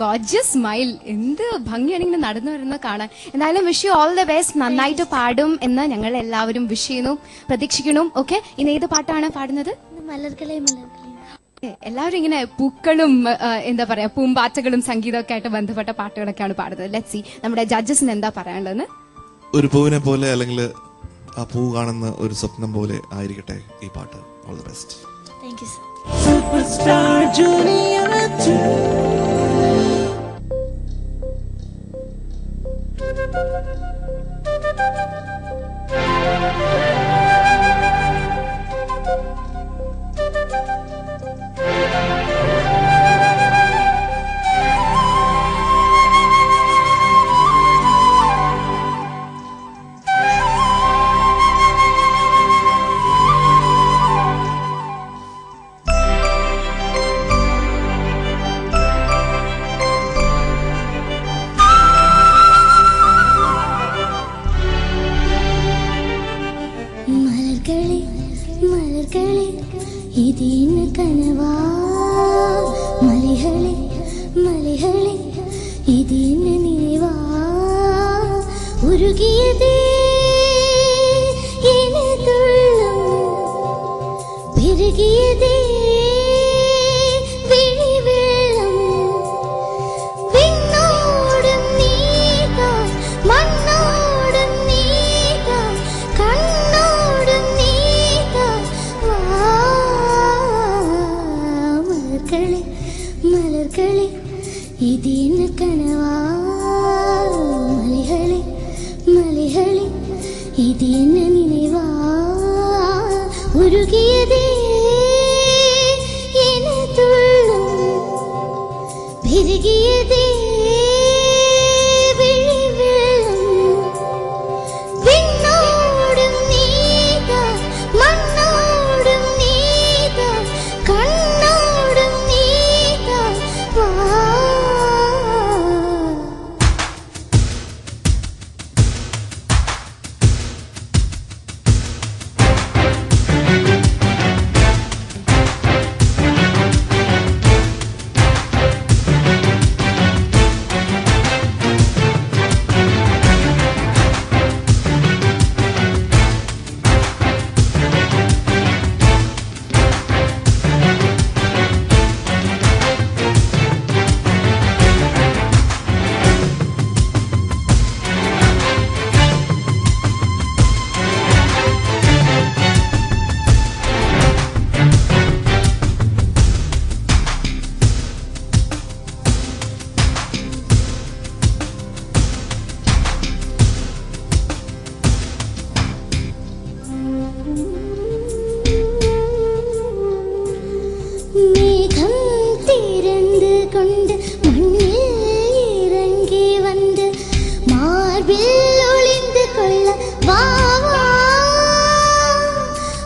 Gorgeous smile. എന്ത് ഭംഗിയാണ് ഇങ്ങനെ നടന്നു വരുന്നത് കാണാൻ. എന്തായാലും wish you all the best. നന്നായിട്ട് പാടും എന്ന് ഞങ്ങൾ എല്ലാവരും വിഷ് ചെയ്യുന്നു, പ്രതീക്ഷിക്കുന്നു. ഓക്കെ, ഇനി ഏത് പാട്ടാണ് പാടുന്നത്? മലർകളെ മലർകളെ. എല്ലാവരും ഇങ്ങനെ പൂക്കളും എന്താ പറയാ പൂമ്പാറ്റകളും സംഗീതമൊക്കെ ആയിട്ട് ബന്ധപ്പെട്ട പാട്ടുകളൊക്കെയാണ് പാടുന്നത്. ലെറ്റ്സ് സീ നമ്മുടെ ജഡ്ജസിന് എന്താ പറയാനുള്ളതെന്ന്. ഒരു പൂവിനെ പോലെ അല്ലെങ്കിൽ ആ പൂ കാണുന്ന ഒരു സ്വപ്നം പോലെ ആയിരിക്കട്ടെ ഈ പാട്ട്. All the best. Thank you sir. Superstar Junior 2. മലർകളെ ഇതിന് കനവാ, മലകളെ മലകളെ ഇതിന് നിனைவா, ഉരുകിയതേ எனதுள்ளம், പെരുകിയതേ വിഴിവെള്ളം, വിണ്ണോടും നീതാൻ മണ്ണോടും നീതാൻ കണ്ണോടും നീതാൻ വാ. മലർകളെ മലർകളെ ഇതിന് കനവാ, മലകളെ മലകളെ ഇതിന് നിனைவா, ഉരുകിയതേ எனதுள்ளம், പെരുകിയതേ വിഴിവെള്ളം, വിണ്ണോടും നീതാൻ മണ്ണോടും നീതാൻ കണ്ണോടും നീതാൻ വാ. மேகம் திறந்து கொண்டு மண்ணில் இறங்கி வந்து மார்பில் ஒளிந்து கொள்ள வா வா.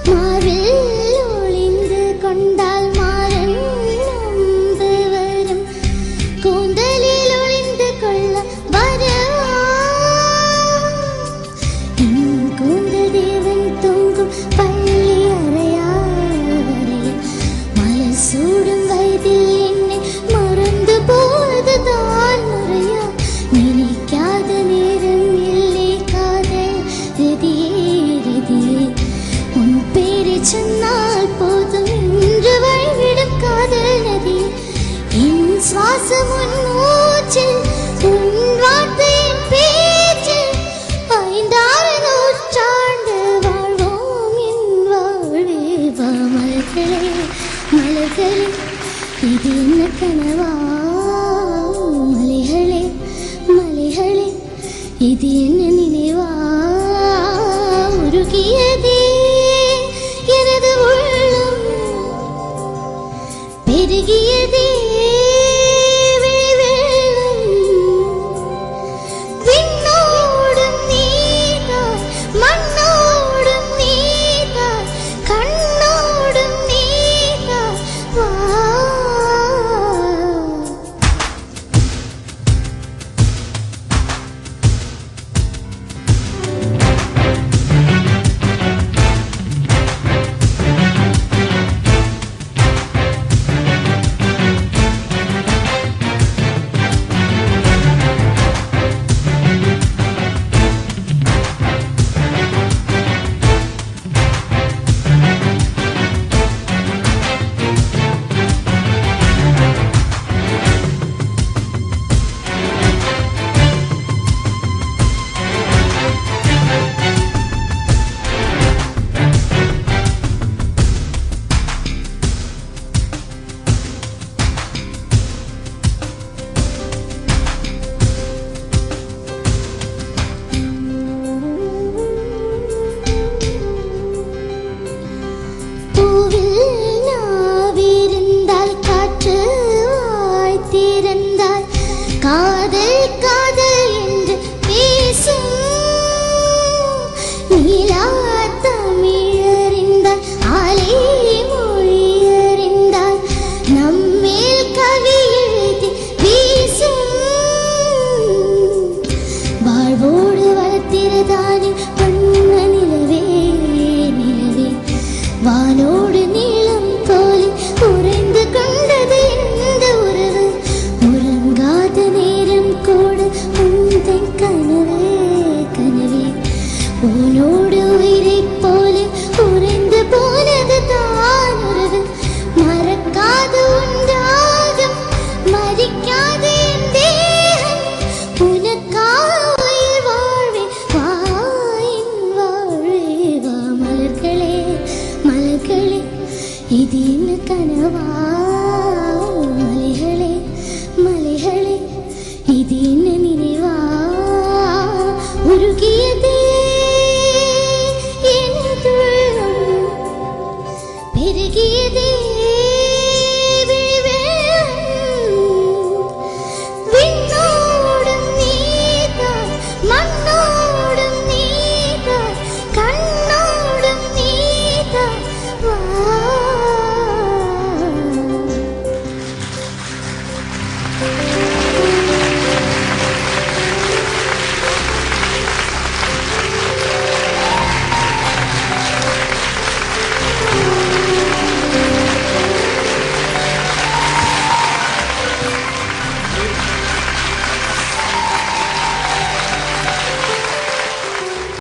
மார்பில் ஒளிந்து கொண்டால் மாறன் நம்பு வரும், கூந்தலில் ஒளிந்து கொள்ள வரவா. கூந்தல் தேவன் தூங்கும் பள்ளி அறையா, சூடும் வயதில் என்னை மறந்து போவதுதான் முறையா. நினைக்காத நேரம் இல்லை காதல் ரதியே ரதியே, உன் பேரை சொன்னால் போதும் என்று வழிவிடும் காதல் நதியே. என் சுவாசம் உன் மூச்சில், உன் வார்த்தையின் பேச்சில், 5-6 நூற்றாண்டு வாழ்வோம் என் வாழ்வே வா. மலர்களே மலர்களே இது என்ன கனவா, மலைகளே மலைகளே இது என்ன நினைவா, உருகியதே எனது உள்ளம், பெருகியதே விழிவெள்ளம், விண்ணோடும் நீதான் மண்ணோடும் நீதான் கண்ணோடும் நீதான் வா. காதல்